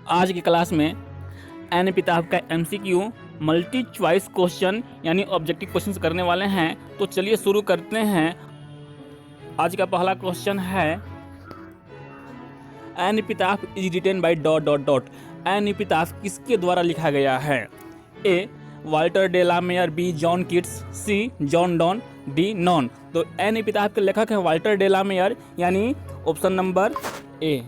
आज की क्लास में एनपीताब का एमसीक्यू मल्टी चॉइस क्वेश्चन यानी ऑब्जेक्टिव क्वेश्चंस करने वाले हैं। तो चलिए शुरू करते हैं। आज का पहला क्वेश्चन है an epitaph is written by dot dot dot. An epitaph किसके द्वारा लिखा गया है? A Walter de la Mare, B John Keats, C John Donne, D none. तो एनपीताब के लेखक है वाल्टर डे ला मेयर यानी option number A.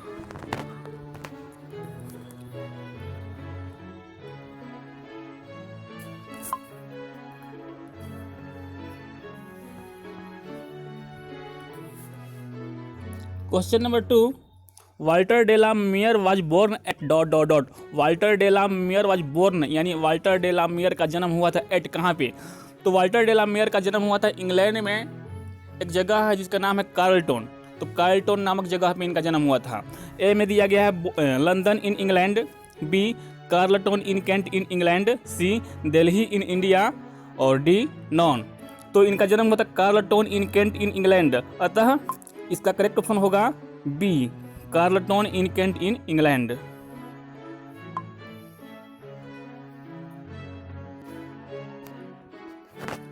Question number 2, Walter de la Mare was born at dot dot dot. Walter de la Mare was born यानी Walter de la Mare का जन्म हुआ था एट कहाँ पे? तो वाल्टर डे ला मेयर का जन्म हुआ था इंग्लैंड में, एक जगह है जिसका नाम है कार्लटोन। तो कार्लटोन नामक जगह पे इनका जन्म हुआ था। ए में दिया गया है London in England, B Charlton in Kent in England, C Delhi in India और डी नॉन। तो इनका जन्म हुआ था कार्लटोन इन कैंट इन इंग्लैंड, अतः इसका करेक्ट ऑप्शन होगा B Charlton in Kent in England.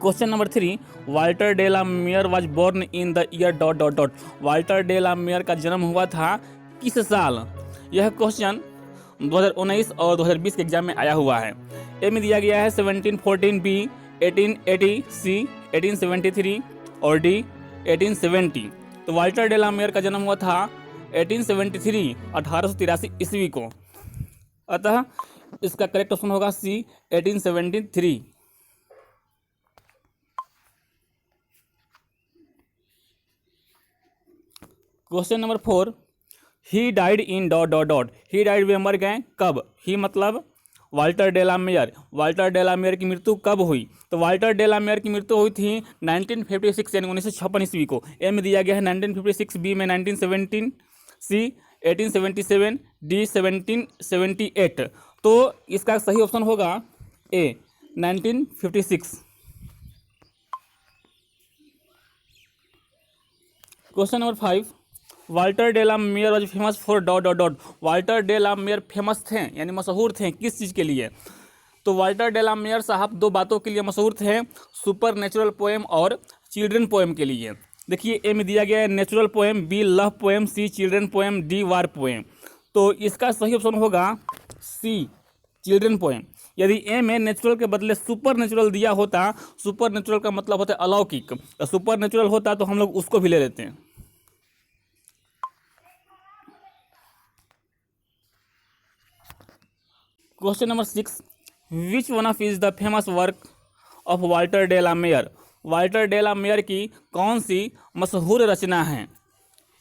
Question number 3, Walter de la Mare was born in the year dot dot dot. Walter de la Mare का जन्म हुआ था किस साल? यह क्वेश्चन 2019 और 2020 के एग्जाम में आया हुआ है। ए में दिया गया है 1714, बी 1880, सी 1873 और डी 1870। तो वाल्टर डे ला मेयर का जन्म हुआ था 1873 1883 ईस्वी को, अतः इसका करेक्ट ऑप्शन होगा C 1873। Question number 4, he died in dot dot dot. He died वे मर गए कब? ही मतलब Walter de la Mare. Walter de la Mare की मृत्यु कब हुई? तो वाल्टर डे ला मेयर की मृत्यु हुई थी 1956 यानी 1956 ईस्वी को। ए में दिया गया है 1956, बी में 1917, सी 1877, डी 1778। तो इसका सही ऑप्शन होगा A 1956। Question number 5, Walter de la Mare was famous for dot dot dot. Walter de la Mare famous थे यानी मशहूर थे किस चीज़ के लिए? तो वाल्टर डे ला मेयर साहब दो बातों के लिए मशहूर थे, सुपर नेचुरल पोएम और चिल्ड्रन पोएम के लिए। देखिए ए में दिया गया है natural poem, B love poem, C children poem, D war poem. तो इसका सही ऑप्शन होगा सी चिल्ड्रन पोएम। यदि ए में नेचुरल के बदले सुपर नेचुरल दिया होता, सुपर नेचुरल का मतलब होता है अलौकिक, तो सुपर नेचुरल होता तो हम लोग उसको भी ले लेते हैं। Question number 6, which one of is the famous work of Walter de la Mare. Walter de la Mare की कौन सी मशहूर रचना है?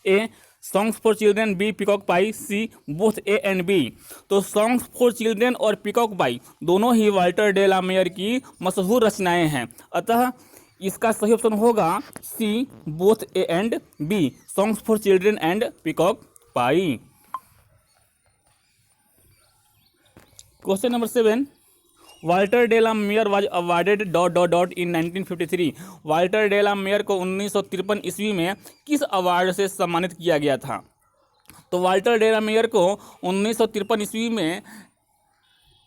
A songs for children, B peacock pie, C both A and B. तो सॉन्ग्स फॉर चिल्ड्रेन और peacock pie दोनों ही वाल्टर डे ला मेयर की मशहूर रचनाएं हैं, अतः इसका सही ऑप्शन होगा C both A and B, songs for children and peacock pie. Question number 7, Walter de la Mare was awarded dot dot dot in 1953। Walter de la Mare को 1953 ईस्वी में किस अवार्ड से सम्मानित किया गया था? तो वाल्टर डे ला मेयर को 1953 ईस्वी में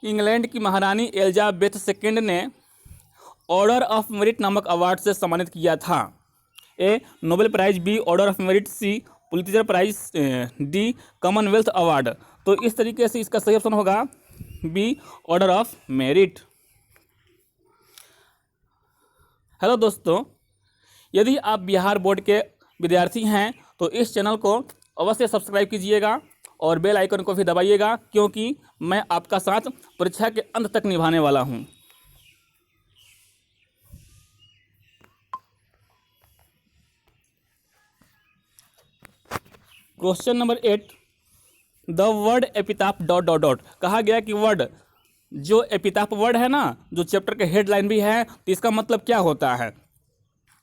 इंग्लैंड की महारानी एलिजाबेथ सेकेंड ने ऑर्डर ऑफ मेरिट नामक अवार्ड से सम्मानित किया था। A Nobel prize, B order of merit, C Pulitzer prize, D Commonwealth award. तो इस तरीके से इसका सही ऑप्शन होगा B order of merit. Hello दोस्तों, यदि आप बिहार बोर्ड के विद्यार्थी हैं तो इस चैनल को अवश्य सब्सक्राइब कीजिएगा और बेल आइकन को भी दबाइएगा, क्योंकि मैं आपका साथ परीक्षा के अंत तक निभाने वाला हूं। Question number 8, the word epitaph dot dot dot. कहा गया कि वर्ड जो एपिताफ वर्ड है ना, जो चैप्टर के हेडलाइन भी है, तो इसका मतलब क्या होता है?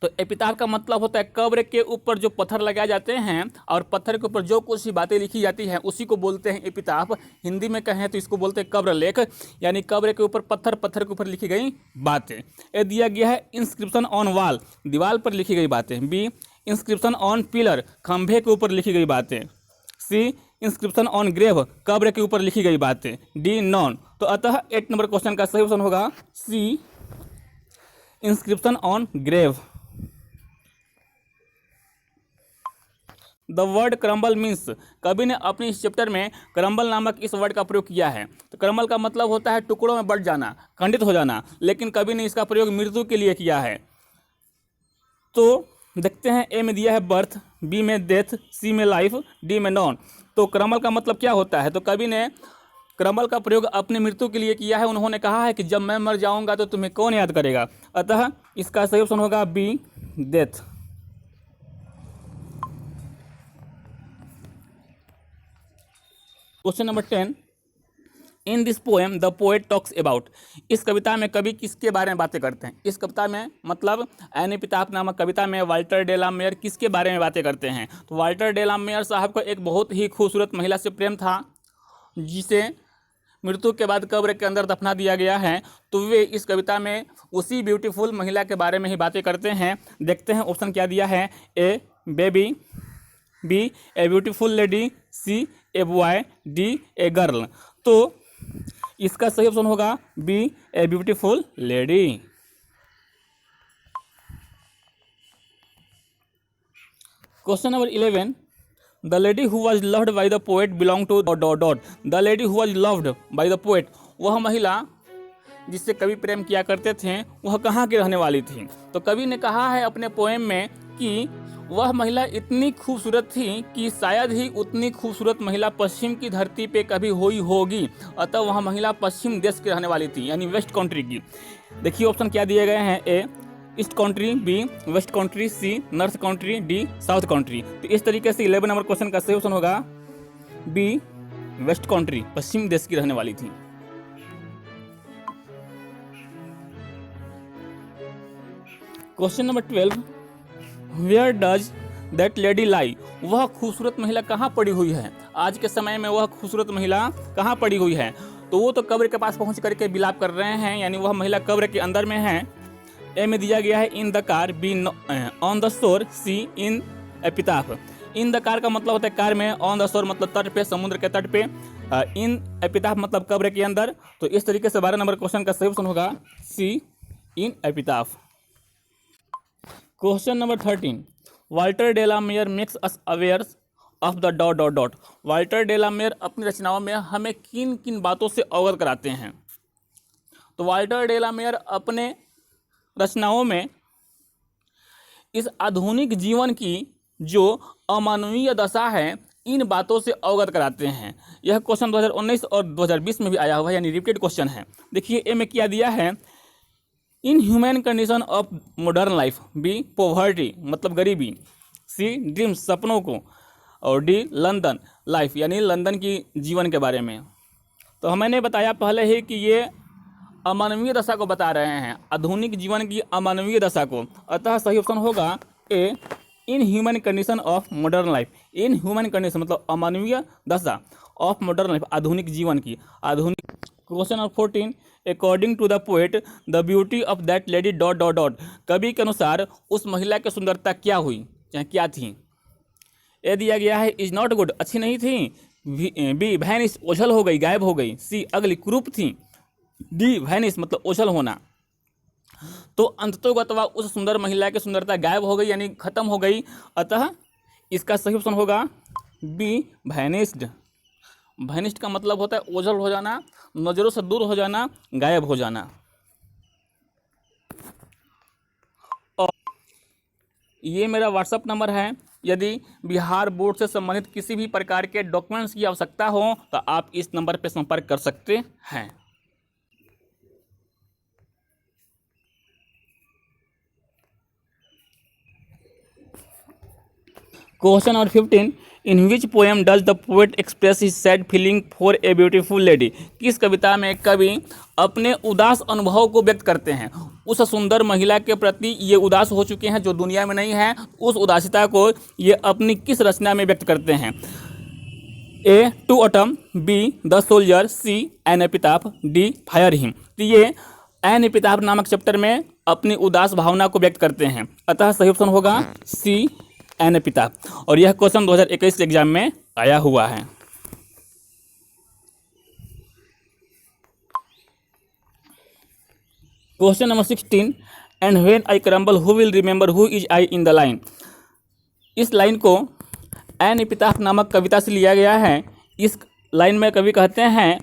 तो एपिताफ का मतलब होता है कब्र के ऊपर जो पत्थर लगाए जाते हैं और पत्थर के ऊपर जो कुछ भी बातें लिखी जाती हैं उसी को बोलते हैं एपिताफ। हिंदी में कहें तो इसको बोलते हैं कब्र लेख, यानी कब्र के ऊपर पत्थर, पत्थर के ऊपर लिखी गई बातें। ये दिया गया है इंस्क्रिप्शन ऑन वॉल, दीवार पर लिखी गई बातें। बी इंस्क्रिप्शन ऑन पिलर, खंभे के ऊपर लिखी गई बातें। सी इंस्क्रिप्शन ऑन ग्रेव, कब्र के ऊपर लिखी गई बातें। D none. तो अतः 8 नंबर क्वेश्चन का सही ऑप्शन होगा C, inscription on grave. The word crumble means, कवि ने अपने इस चैप्टर में क्रम्बल नामक इस वर्ड का प्रयोग किया है। तो क्रम्बल का मतलब होता है टुकड़ों में बंट जाना, खंडित हो जाना, लेकिन कवि ने इसका प्रयोग मृत्यु के लिए किया है। तो देखते हैं, ए में दिया है बर्थ, बी में डेथ, सी में लाइफ, डी में नॉन। तो क्रम्बल का मतलब क्या होता है? तो कवि ने क्रम्बल का प्रयोग अपनी मृत्यु के लिए किया है। उन्होंने कहा है कि जब मैं मर जाऊंगा तो तुम्हें कौन याद करेगा। अतः इसका सही ऑप्शन होगा B, death. Question number 10, in this poem the poet talks about, इस कविता में कवि किसके बारे में बातें करते हैं? इस कविता में मतलब एन एपिताफ नामक कविता में वाल्टर डे ला मेयर किसके बारे में बातें करते हैं? तो वाल्टर डे ला मेयर साहब को एक बहुत ही खूबसूरत महिला से प्रेम था, जिसे मृत्यु के बाद कब्र के अंदर दफना दिया गया है। तो वे इस कविता में उसी ब्यूटीफुल महिला के बारे में ही बातें करते हैं। देखते हैं ऑप्शन क्या दिया है। A baby, B a beautiful lady, C a boy, D a girl. तो इसका सही ऑप्शन होगा B, a beautiful lady. Question number 11, the lady who was loved by the poet belong to dot dot dot. The lady who was loved by the poet, वह महिला जिससे कवि प्रेम किया करते थे, वह कहाँ की रहने वाली थी? तो कवि ने कहा है अपने पोएम में कि वह महिला इतनी खूबसूरत थी कि शायद ही उतनी खूबसूरत महिला पश्चिम की धरती पे कभी हुई होगी। अतः वह महिला पश्चिम देश की रहने वाली थी, यानी वेस्ट कंट्री की। देखिए ऑप्शन क्या दिए गए हैं। A east country, B west country, C north country, D south country. तो इस तरीके से 11 नंबर क्वेश्चन का सही ऑप्शन होगा बी, वेस्ट कंट्री, पश्चिम देश की रहने वाली थी। Question number 12, where does that lady lie, वह खूबसूरत महिला कहाँ पड़ी हुई है? आज के समय में वह खूबसूरत महिला कहाँ पड़ी हुई है? तो वो तो कब्र के पास पहुँच करके विलाप कर रहे हैं, यानी वह महिला कब्र के अंदर में है। ए में दिया गया है in the car, B on the shore, C in एपिताफ। In the car का मतलब होता है कार में, ऑन द शोर मतलब तट पे, समुद्र के तट पे, इन एपिताफ मतलब कब्र के अंदर। तो इस तरीके से 12 नंबर क्वेश्चन का सही ऑप्शन होगा C, in epitaph. Question number 13, Walter de la Mare makes us aware of the dot dot dot. Walter de la Mare अपनी रचनाओं में हमें किन किन बातों से अवगत कराते हैं? तो वाल्टर डे ला मेयर अपने रचनाओं में इस आधुनिक जीवन की जो अमानवीय दशा है, इन बातों से अवगत कराते हैं। यह क्वेश्चन 2019 और 2020 में भी आया हुआ है, यानी रिपीटेड क्वेश्चन है। देखिए ए में क्या दिया है, in human condition of modern life, B poverty मतलब गरीबी, सी ड्रीम्स सपनों को, और डी लंदन लाइफ यानी लंदन की जीवन के बारे में। तो मैंने बताया पहले ही कि ये अमानवीय दशा को बता रहे हैं, आधुनिक जीवन की अमानवीय दशा को। अतः सही ऑप्शन होगा A, in human condition of modern life. In human condition मतलब अमानवीय दशा, ऑफ मॉडर्न लाइफ आधुनिक जीवन की, आधुनिक। Question number 14, according to the poet the beauty of that lady dot dot dot. कवि के अनुसार उस महिला की सुंदरता क्या हुई, चाहे क्या थी? ए दिया गया है इज नॉट गुड, अच्छी नहीं थी, बी वैनिश ओझल हो गई, गायब हो गई, सी अगली कुरूप थी, डी वैनिश मतलब ओझल होना। तो अंततोगत्वा उस सुंदर महिला की सुंदरता गायब हो गई, यानी खत्म हो गई। अतः इसका सही ऑप्शन होगा बी, वैनिश्ड। वैनिश्ड का मतलब होता है ओझल हो जाना, नज़रों से दूर हो जाना, गायब हो जाना। और ये मेरा व्हाट्सएप नंबर है। यदि बिहार बोर्ड से संबंधित किसी भी प्रकार के डॉक्यूमेंट्स की आवश्यकता हो तो आप इस नंबर पर संपर्क कर सकते हैं। Question number 15, in which poem does the poet express his sad feeling for a beautiful lady. किस कविता में कवि अपने उदास अनुभव को व्यक्त करते हैं? उस सुंदर महिला के प्रति ये उदास हो चुके हैं जो दुनिया में नहीं है, उस उदासीता को ये अपनी किस रचना में व्यक्त करते हैं? A to autumn, B the soldier, C an epitaph, D fire him. तो ये एन एपिताफ नामक चैप्टर में अपनी उदास भावना को व्यक्त करते हैं। अतः सही ऑप्शन होगा सी, एन एपिताफ। और यह क्वेश्चन 2021 एग्जाम में आया हुआ है। Question number 16, and when I crumble who will remember who is I in the line. इस लाइन को एन एपिताफ नामक कविता से लिया गया है। इस लाइन में कवि कहते हैं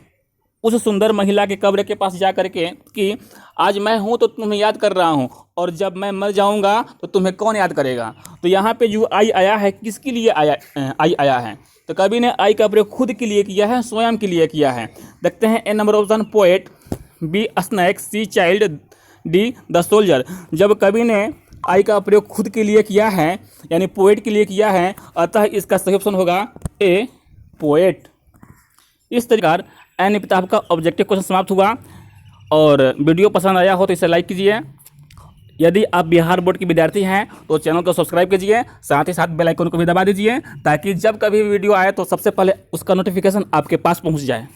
उस सुंदर महिला के कब्र के पास जा करके कि आज मैं हूँ तो तुम्हें याद कर रहा हूँ, और जब मैं मर जाऊँगा तो तुम्हें कौन याद करेगा। तो यहाँ पे जो आई आया है, किसके लिए आई आया है? तो कवि ने आई का प्रयोग खुद के लिए किया है, स्वयं के लिए किया है। देखते हैं A number option, poet, B snack, C child, D the soldier. जब कवि ने आई का प्रयोग खुद के लिए किया है यानी पोएट के लिए किया है, अतः इसका सही ऑप्शन होगा ए, पोएट। इस प्रकार एन एपिताफ का ऑब्जेक्टिव क्वेश्चन समाप्त हुआ। और वीडियो पसंद आया हो तो इसे लाइक कीजिए। यदि आप बिहार बोर्ड के विद्यार्थी हैं तो चैनल को सब्सक्राइब कीजिए, साथ ही साथ बेल आइकन को भी दबा दीजिए ताकि जब कभी वीडियो आए तो सबसे पहले उसका नोटिफिकेशन आपके पास पहुंच जाए।